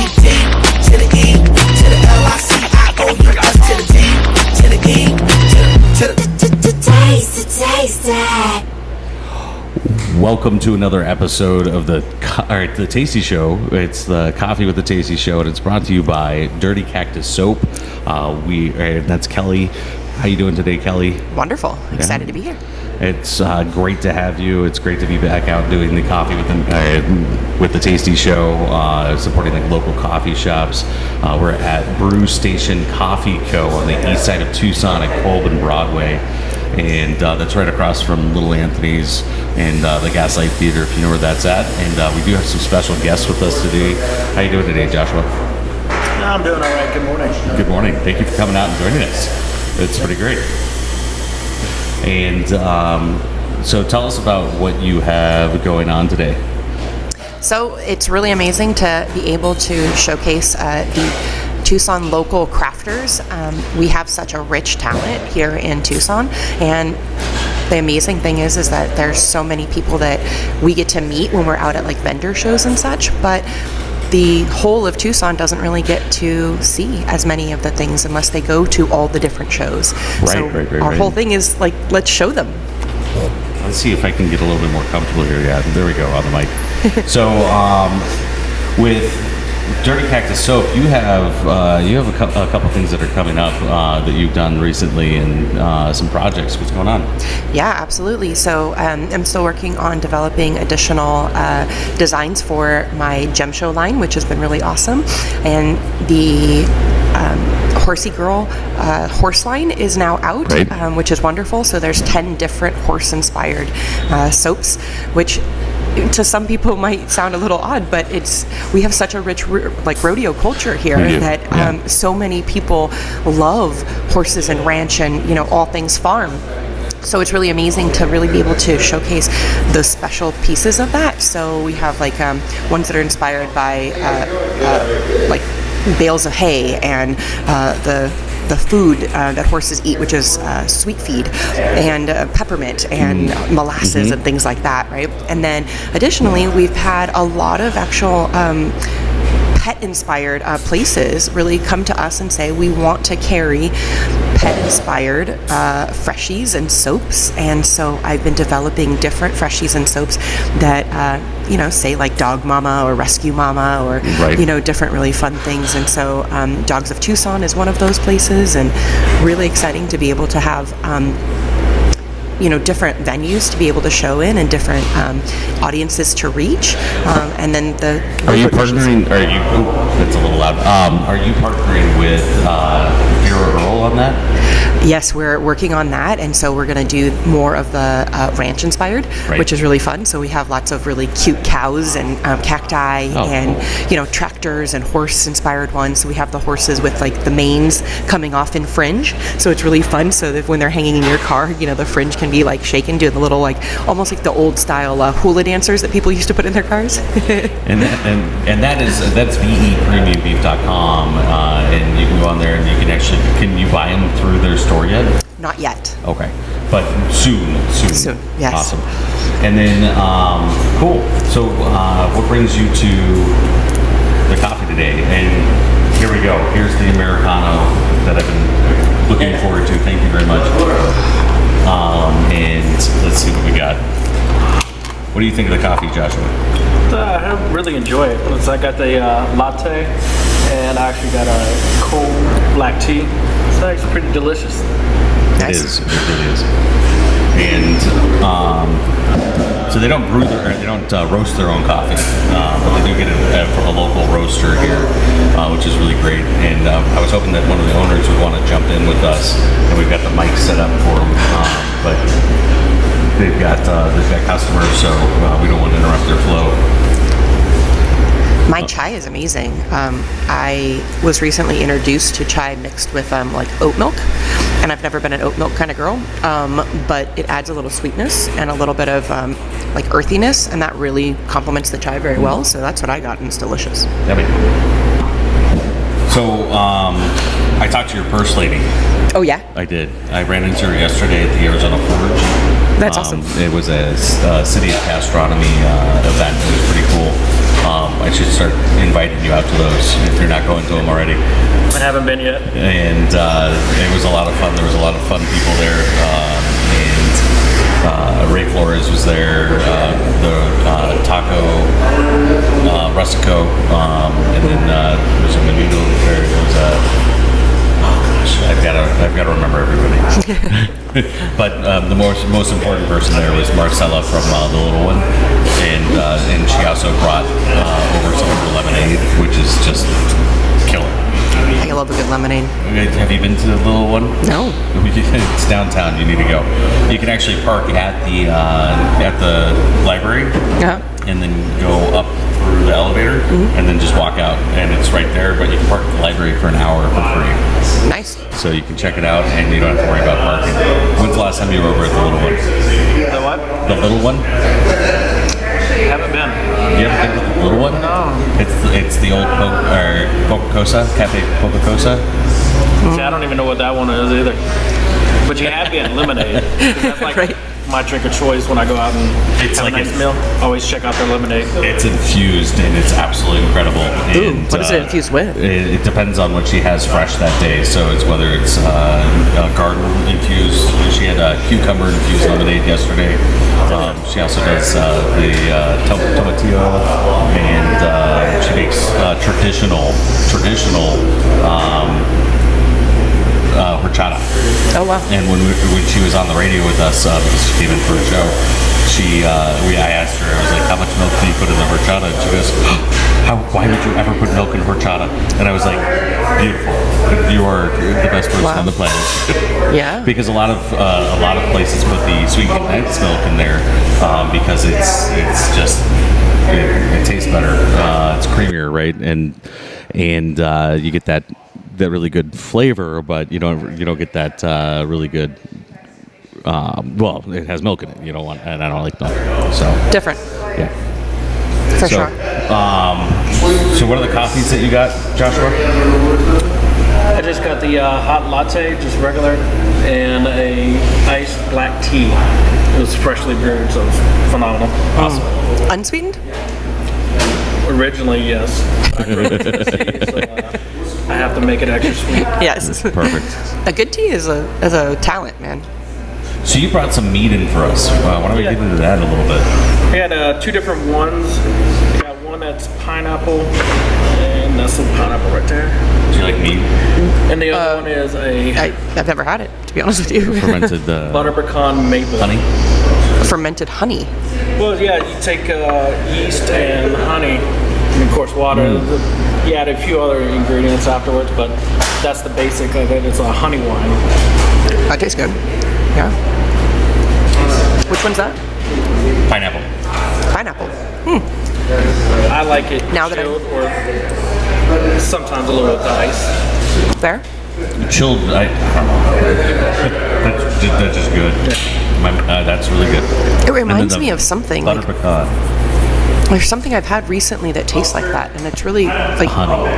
D, to the E, to the L-I-C-I-O-U, S to the D, to the E, to the taste it. Welcome to another episode of the Tasty Show. It's the Coffee with the Tasty Show, and it's brought to you by Dirty Cactus Soap. That's Kelly. How you doing today, Kelly? Wonderful. Excited to be here. It's great to have you. It's great to be back out doing the Coffee with the Tasty Show, supporting like local coffee shops. We're at Brew Station Coffee Co. on the east side of Tucson at Kolb and Broadway. And that's right across from Little Anthony's and the Gaslight Theater, if you know where that's at. And we do have some special guests with us today. How you doing today, Joshua? I'm doing all right. Good morning. Good morning. Thank you for coming out and joining us. It's pretty great. And so tell us about what you have going on today. So it's really amazing to be able to showcase the Tucson local crafters. We have such a rich talent here in Tucson, and the amazing thing is that there's so many people that we get to meet when we're out at like vendor shows and such, but the whole of Tucson doesn't really get to see as many of the things unless they go to all the different shows. Our whole thing is like, let's show them. Let's see if I can get a little bit more comfortable here. Yeah, there we go on the mic. So with Dirty Cactus Soap, you have a couple things that are coming up that you've done recently, and some projects. What's going on? Yeah, absolutely. So I'm still working on developing additional designs for my Gem Show line, which has been really awesome. And the Horsey Girl horse line is now out, right. Which is wonderful. So there's 10 different horse-inspired soaps, which to some people might sound a little odd, but we have such a rich rodeo culture here that so many people love horses and ranch and all things farm. So it's really amazing to really be able to showcase the special pieces of that. So we have ones that are inspired by bales of hay and the food that horses eat, which is sweet feed and peppermint and molasses and things like that, right? And then additionally, we've had a lot of actual pet-inspired places really come to us and say, we want to carry pet-inspired freshies and soaps. And so I've been developing different freshies and soaps that say like Dog Mama or Rescue Mama or different really fun things. And so Dogs of Tucson is one of those places, and really exciting to be able to have different venues to be able to show in and different audiences to reach. And then Are you partnering? That's a little loud. Are you partnering with Vera Earl on that? Yes, we're working on that, and so we're going to do more of the ranch inspired, which is really fun. So we have lots of really cute cows and cacti cool. Tractors and horse inspired ones. So we have the horses with like the manes coming off in fringe. So it's really fun. So that when they're hanging in your car, the fringe can be like shaken, doing the little almost like the old style hula dancers that people used to put in their cars. and that's vepremiumbeef.com, and you can go on there and can you buy them through their store yet? Not yet. Okay, but soon. Yes. Awesome. And then cool. So what brings you to the coffee today? And here we go. Here's the Americano that I've been looking forward to. Thank you very much. And let's see what we got. What do you think of the coffee, Joshua? I really enjoy it. I got the latte, and I actually got a cold black tea. It's actually pretty delicious. Nice. It really is. And so they don't roast their own coffee, but they do get it from a local roaster here, which is really great. And I was hoping that one of the owners would want to jump in with us, and we've got the mic set up for them, but they've got customers, so we don't want to interrupt their flow. My chai is amazing. I was recently introduced to chai mixed with oat milk, and I've never been an oat milk kind of girl, but it adds a little sweetness and a little bit of earthiness, and that really complements the chai very well. So that's what I got, and it's delicious. Yummy. So I talked to your purse lady. Oh yeah? I did. I ran into her yesterday at the Arizona Forge. That's awesome. It was a City of Gastronomy event. It was pretty cool. I should start inviting you out to those if you're not going to them already. I haven't been yet. And it was a lot of fun. There was a lot of fun people there. Ray Flores was there, the Taco Rustico, and then there was a Menudo there. There was I've got to remember everybody. But the most important person there was Marcella from the Little One, and she also brought over some of her lemonade, which is just killer. I love a good lemonade. Have you been to the Little One? No. It's downtown. You need to go. You can actually park at the library, and then go up through the elevator, and then just walk out, and it's right there. But you can park at the library for an hour for free. Nice. So you can check it out, and you don't have to worry about parking. When's the last time you were over at the Little One? The what? The Little One? Haven't been. You ever been to the Little One? No. It's the old Poca-Cosa, Cafe Poca-Cosa. See, I don't even know what that one is either. But you have been lemonade. 'Cause that's like Right. my drink of choice when I go out and It's have like a nice it's- meal. Always check out their lemonade. It's infused, and it's absolutely incredible. Ooh, And, what is it infused with? It depends on what she has fresh that day. So it's whether it's garden infused. She had a cucumber infused lemonade yesterday. She also does the tomatillo, and she makes traditional horchata. Oh, wow. And when she was on the radio with us, because she came in for a show, I asked her, I was like, how much milk do you put in the horchata? And she goes, why would you ever put milk in horchata? And I was like, beautiful. You are the best person on the planet. Yeah. Because a lot of places put the sweet condensed milk in there because it's just it tastes better. It's creamier, right? And you get that really good flavor, but you don't get that really good. Well, it has milk in it. You don't want, and I don't like milk. So Different. yeah. For So, sure. So what are the coffees that you got, Joshua? I just got the hot latte, just regular, and a iced black tea. It was freshly brewed, so it's phenomenal. Awesome. Unsweetened? Originally, yes. I grew up in Tennessee, so I have to make it extra sweet. Yes. Perfect. A good tea is a talent, man. So you brought some meat in for us. Why don't we get into that a little bit? We had two different ones. We got one that's pineapple, and that's some pineapple right there. Do you like meat? And the other one is I've never had it, to be honest with you. Fermented butter pecan maple. honey? Fermented honey. Well, yeah, you take yeast and honey, and of course water. You add a few other ingredients afterwards, but that's the basic of it. It's a honey wine. That tastes good. Yeah. Which one's that? Pineapple. Pineapple. I like it Now that chilled or sometimes a little with ice. There? Chilled. That's just good. That's really good. It reminds And then me the of something. Butter Like, pecan. there's something I've had recently that tastes like that, and it's really like Honey.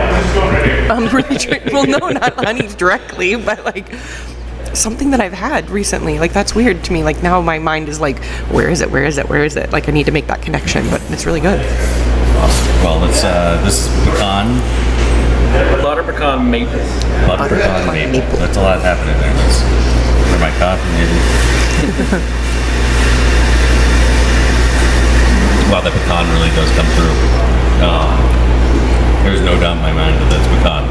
I'm really well, no, not honey directly, but like something that I've had recently. Like that's weird to me. Like now my mind is like, where is it? Where is it? Where is it? Like I need to make that connection, but it's really good. Well, this is pecan. Butter pecan maple. Butter pecan maple. That's a lot happening there. That's for my coffee, maybe. Wow, that pecan really does come through. There's no doubt in my mind that that's pecan.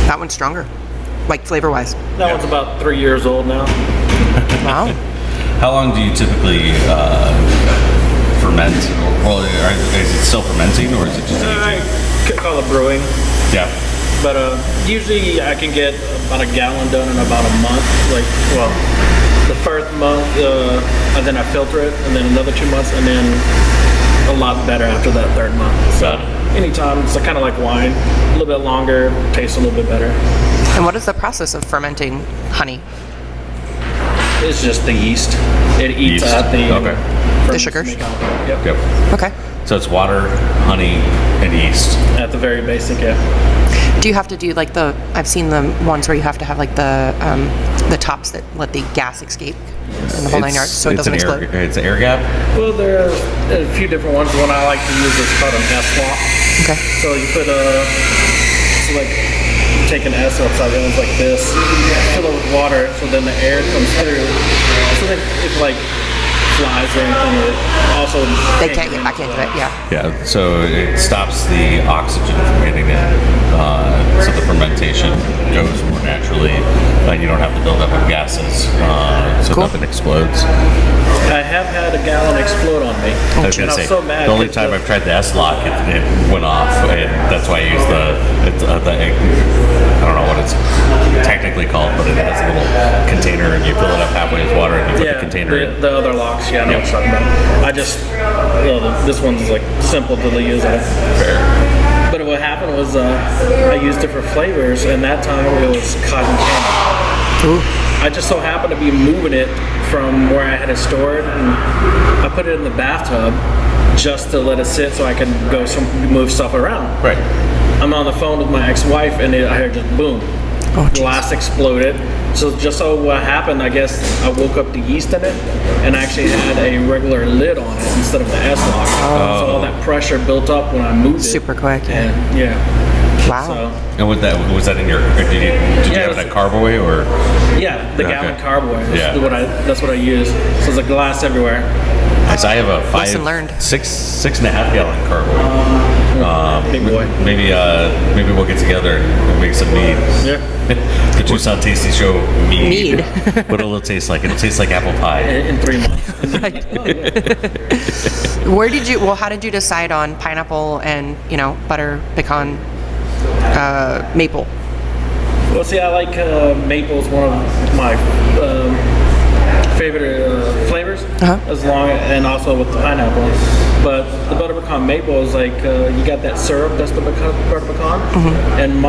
That one's stronger, like flavor-wise. That one's about 3 years old now. Wow. How long do you typically ferment? Well, is it still fermenting, or is it just I aging? could call it brewing, Yeah. but usually I can get about a gallon done in about a month. Like, well, the first month, and then I filter it, and then another 2 months, and then a lot better after that third month. So anytime, it's kind of like wine, a little bit longer, tastes a little bit better. And what is the process of fermenting honey? It's just the yeast. It eats Yeast. at the Okay. The sugars? Yep. Yep. Okay. So it's water, honey, and yeast. At the very basic, yeah. Do you have to do like I've seen the ones where you have to have like the tops that let the gas escape in the whole 9 yards so it doesn't explode? It's an air gap? Well, there are a few different ones. The one I like to use is called an S lock. Okay. So you put take an S outside, and it's like this, fill it with water, so then the air comes through. So then if like flies or anything, it also They can't get back into it, yeah. Yeah, so it stops the oxygen from getting in, so the fermentation goes more naturally, and you don't have to build up with gases, so Cool. nothing explodes. I have had a gallon explode on me. I was And gonna I say, was so mad. the only 'cause time I've tried the S-Lock, it went off, and that's why I use I don't know what it's technically called, but it has a little container, and you fill it up halfway with water, and you put the container in. the other locks, yeah, I know what you're talking about. I just, this one's like simple to use. Fair. But what happened was I used different flavors, and that time it was cotton candy. Ooh. I just so happened to be moving it from where I had it stored, and I put it in the bathtub just to let it sit so I could move stuff around. Right. I'm on the phone with my ex-wife, and I heard just boom. Oh, geez. Glass exploded. So just so what happened, I guess I woke up the yeast in it and actually had a regular lid on it instead of the S-Lock. So all that pressure built up when I moved it. Super quick, yeah. And yeah. Wow. So, And was that in your? Did you have it at Carboy or? yeah, the gallon carboy. Yeah. That's what I use. So there's a glass everywhere. So I have a Lesson learned. 6.5 gallon Carboy. Big boy. Maybe we'll get together and make some mead. Yeah. The Tucson Tasty Show mead. Mead. What it'll taste like? It'll taste like apple pie. In 3 months. How did you decide on pineapple and, butter, pecan, maple? Well, see, I like maple is one of my favorite flavors, and also with the pineapple. But the butter pecan maple is like you got that syrup that's the butter pecan, and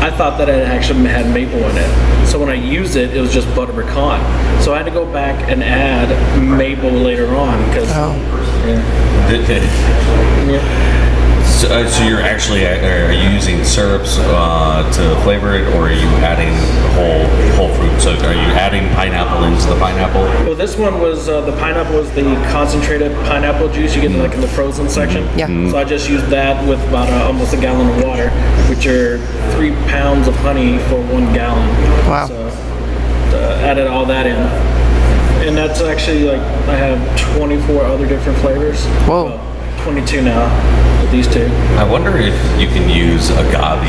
I thought that it actually had maple in it. So when I used it, it was just butter pecan. So I had to go back and add maple later on because. So you're actually are you using syrups to flavor it, or are you adding whole fruit? So are you adding pineapple into the pineapple? Well, this one was the pineapple was the concentrated pineapple juice you get in the frozen section. Yeah. So I just used that with about almost a gallon of water, which are 3 pounds of honey for 1 gallon. Wow. So added all that in, and that's actually like I have 24 other different flavors. Whoa. Well, 22 now with these two. I wonder if you can use agave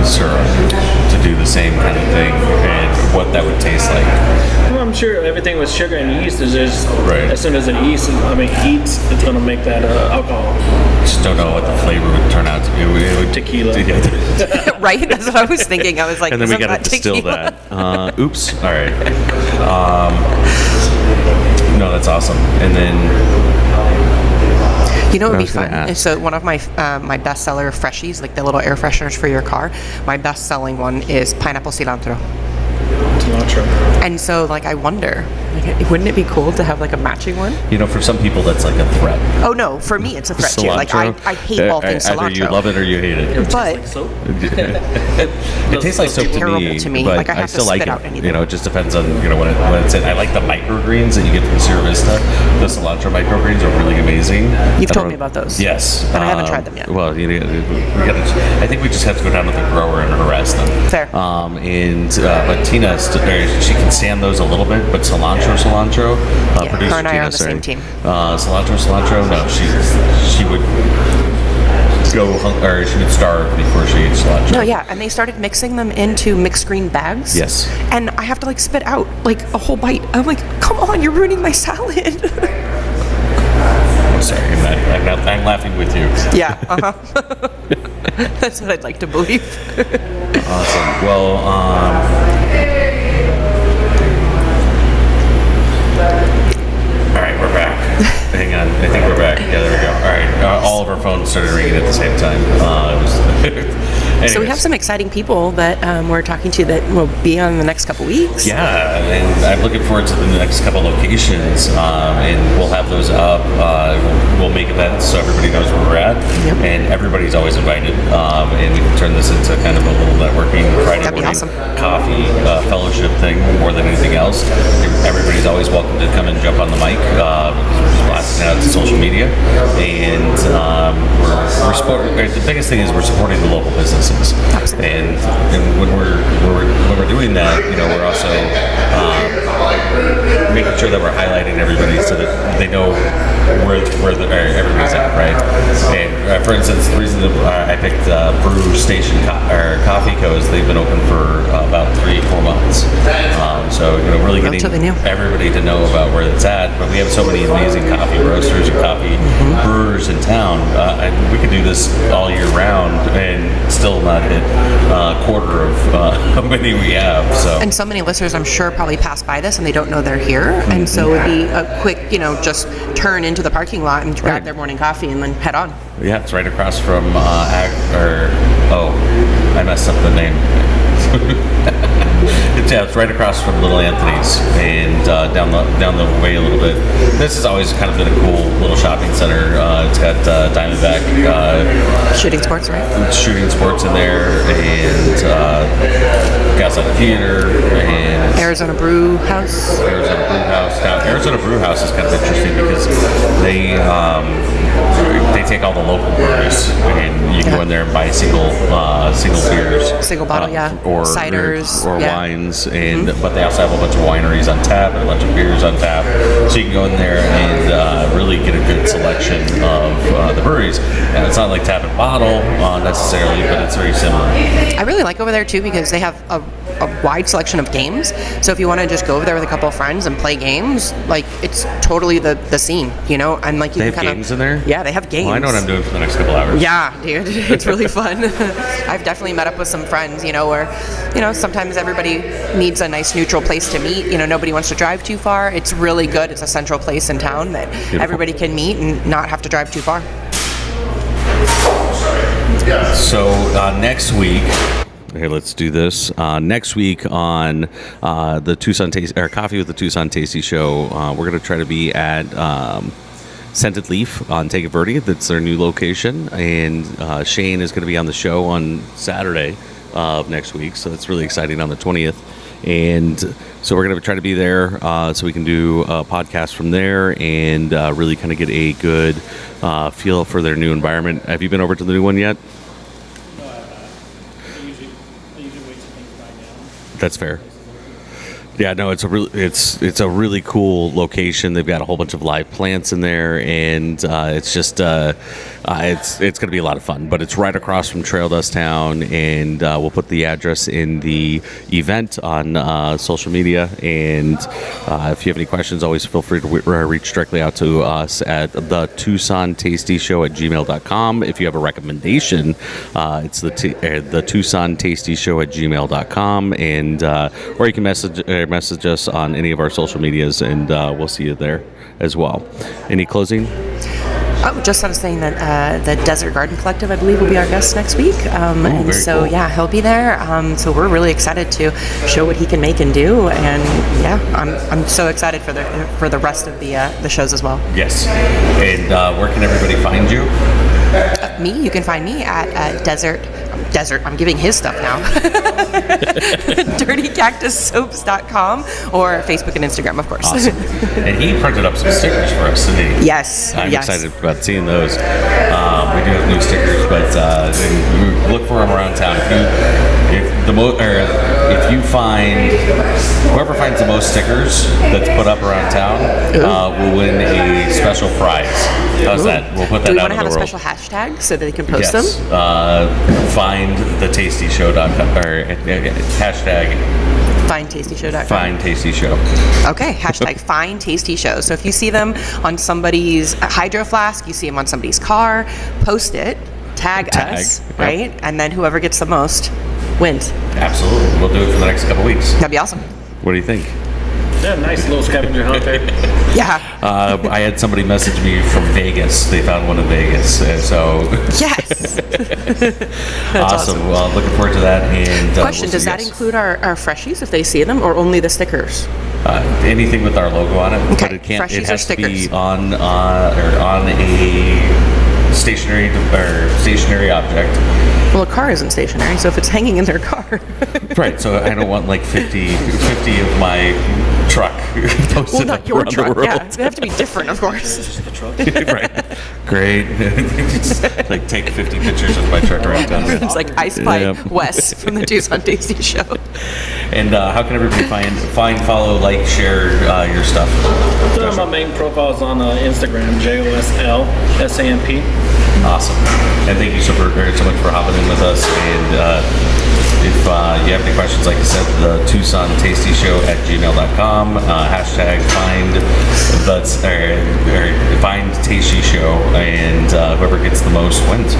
syrup to do the same kind of thing, and what that would taste like. Well, I'm sure everything with sugar and yeast is just Right. as soon as it heats, it's going to make that alcohol. Just don't know what the flavor would turn out to be. It would Tequila. Right? That's what I was thinking. I was like, And then we isn't got to that distill tequila? that. Oops. All right. No, that's awesome. And then. You know what would be I was gonna fun? ask. So one of my my bestseller freshies, like the little air fresheners for your car, my best-selling one is pineapple cilantro. Cilantro. And so, like, I wonder, wouldn't it be cool to have like a matching one? For some people that's like a threat. Oh no, for me it's a threat too. Like I hate all things cilantro. Either you love it or you hate it. But Soap? It tastes like soap terrible to me. but Like, I have to still like spit it. out anything. It just depends on when it's in. I like the microgreens that you get from Sierra Vista. The cilantro microgreens are really amazing. You've told me about those. Yes, But I haven't tried them yet. Well, we gotta. I think we just have to go down to the grower and harass them. Fair. But Tina, she can stand those a little bit, but cilantro, Yeah, producer her and I Tina, are on the sorry. same team. Cilantro. No, she would she would starve before she ate cilantro. no, yeah, and they started mixing them into mixed green bags. Yes. And I have to like spit out like a whole bite. I'm like, come on, you're ruining my salad. I'm sorry, I'm laughing with you. Yeah. That's what I'd like to believe. Awesome. Well, all right, we're back. Hang on, I think we're back. Yeah, there we go. All right, all of our phones started ringing at the same time. So we have some exciting people that we're talking to that will be on the next couple weeks. Yeah, and I'm looking forward to the next couple locations, and we'll have those up. We'll make events so everybody knows where we're at, and everybody's always invited. And we can turn this into kind of a little networking Friday morning coffee fellowship thing more than anything else. Everybody's always welcome to come and jump on the mic because we're just blasting out to social media, and we're supporting. The biggest thing is we're supporting the local businesses, and when we're doing that, we're also making sure that we're highlighting everybody so that they know where everybody's at, right? And for instance, the reason that I picked Brew Station Coffee Co is they've been open for about 3-4 months. So really getting everybody to know about where it's at. But we have so many amazing coffee roasters and coffee brewers in town. We could do this all year round and still not hit a quarter of how many we have. And so many listeners, I'm sure, probably pass by this and they don't know they're here. And so it would be a quick, just turn into the parking lot and grab their morning coffee and then head on. Yeah, it's right across from I messed up the name. It's right across from Little Anthony's and down the way a little bit. This has always kind of been a cool little shopping center. It's got Diamondback shooting sports, right? Shooting sports in there, and Gaslight Theater, and Arizona Brew House. Now, Arizona Brew House is kind of interesting because they take all the local breweries, and you can go in there and buy single beers, single bottle, or ciders, or wines, and but they also have a bunch of wineries on tap and a bunch of beers on tap, so you can go in there and really get a good selection of the breweries. And it's not like tap and bottle necessarily, but it's very similar. I really like over there too because they have a wide selection of games. So if you want to just go over there with a couple of friends and play games, like it's totally the scene, and like you they can have games in there. Yeah, they have games. Well, I know what I'm doing for the next couple hours. Yeah, dude, it's really fun. I've definitely met up with some friends, where sometimes everybody needs a nice neutral place to meet. Nobody wants to drive too far. It's really good. It's a central place in town that everybody can meet and not have to drive too far. So next week, here, let's do this. Next week on the Tucson Coffee with the Tucson Tasty Show, we're going to try to be at Scented Leaf on Take Verde. That's their new location, and Shane is going to be on the show on Saturday of next week. So that's really exciting on the 20th. And so we're going to try to be there so we can do a podcast from there and really kind of get a good feel for their new environment. Have you been over to the new one yet? No, I have not. I usually wait till things die down. That's fair. Yeah, no, it's a really cool location. They've got a whole bunch of live plants in there, and it's just it's going to be a lot of fun. But it's right across from Trail Dust Town, and we'll put the address in the event on social media. And if you have any questions, always feel free to reach directly out to us at the Tucson Tasty Show at gmail.com. If you have a recommendation, it's the Tucson Tasty Show at gmail.com, and or you can message us on any of our social medias, and we'll see you there as well. Any closing? Oh, just I was saying that the Desert Garden Collective, I believe, will be our guest next week. And so, cool. Yeah, he'll be there. So we're really excited to show what he can make and do. And yeah, I'm so excited for the rest of the shows as well. Yes. And where can everybody find you? You can find me at Desert. I'm giving his stuff now. DirtyCactusSoaps.com or Facebook and Instagram, of course. Awesome. And he printed up some stickers for us, didn't he? Yes. I'm excited about seeing those. We do have new stickers, but look for them around town. If you find whoever finds the most stickers that's put up around town will win a special prize. How's that? We'll put that out in the world. Do we want to have a special hashtag so that they can post them? FindTheTastyShow.com or hashtag FindTastyShow.com. Find Tasty Show. Okay, hashtag Find Tasty Show. So if you see them on somebody's hydro flask, you see them on somebody's car, post it, tag us, right? Yep. And then whoever gets the most wins. Absolutely. We'll do it for the next couple weeks. That'd be awesome. What do you think? Yeah, nice little scavenger hunt there. Yeah. I had somebody message me from Vegas. They found one in Vegas. So Yes. awesome. Well, looking forward to that. And Question, we'll does see you that guys. include our freshies if they see them, or only the stickers? Anything with our logo on it? Okay, But it can't. freshies It or has to be stickers? on a stationary object. Well, a car isn't stationary, so if it's hanging in their car. Right. So I don't want like 50 of my truck posted Well, not your around the truck. world. Yeah, they have to be different, of course. Right. Great. Just, like take 50 pictures of my truck around town. It's like I Spy Yeah. Wes from the Tucson Tasty Show. And how can everybody find, follow, like, share your stuff? So my main profile is on Instagram, JOSLSAMP. Awesome. And thank you so much for hopping in with us. And if you have any questions, like I said, the Tucson Tasty Show at gmail.com. Hashtag find Tasty Show, and whoever gets the most wins.